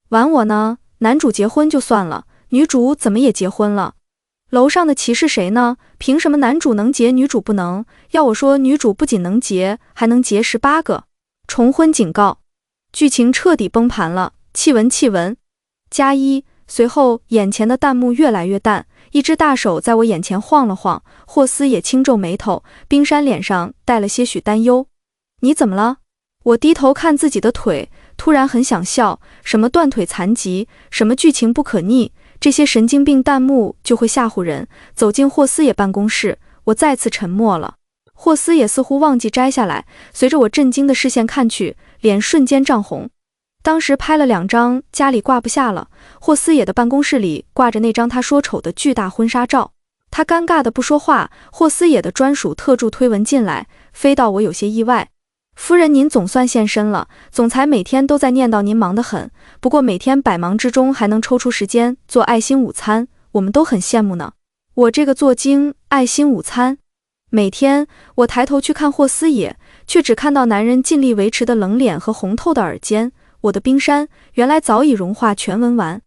玩我呢？男主结婚就算了，女主怎么也结婚了？楼上的棋是谁呢？凭什么男主能结，女主不能？要我说，女主不仅能结，还能结18个。重婚警告，剧情彻底崩盘了。弃文+1。随后眼前的弹幕越来越淡，一只大手在我眼前晃了晃。霍思也轻皱眉头，冰山脸上带了些许担忧。你怎么了？我低头看自己的腿，突然很想笑，什么断腿残疾，什么剧情不可逆，这些神经病弹幕就会吓唬人。走进霍思野办公室，我再次沉默了。霍思野似乎忘记摘下来，随着我震惊的视线看去，脸瞬间涨红。当时拍了2张，家里挂不下了。霍思野的办公室里挂着那张他说丑的巨大婚纱照。他尴尬的不说话，霍思野的专属特助推文进来，飞到我有些意外。夫人您总算现身了，总裁每天都在念叨您忙得很，不过每天百忙之中还能抽出时间做爱心午餐，我们都很羡慕呢。我这个做精爱心午餐。每天我抬头去看霍思野，却只看到男人尽力维持的冷脸和红透的耳尖。我的冰山原来早已融化全文完。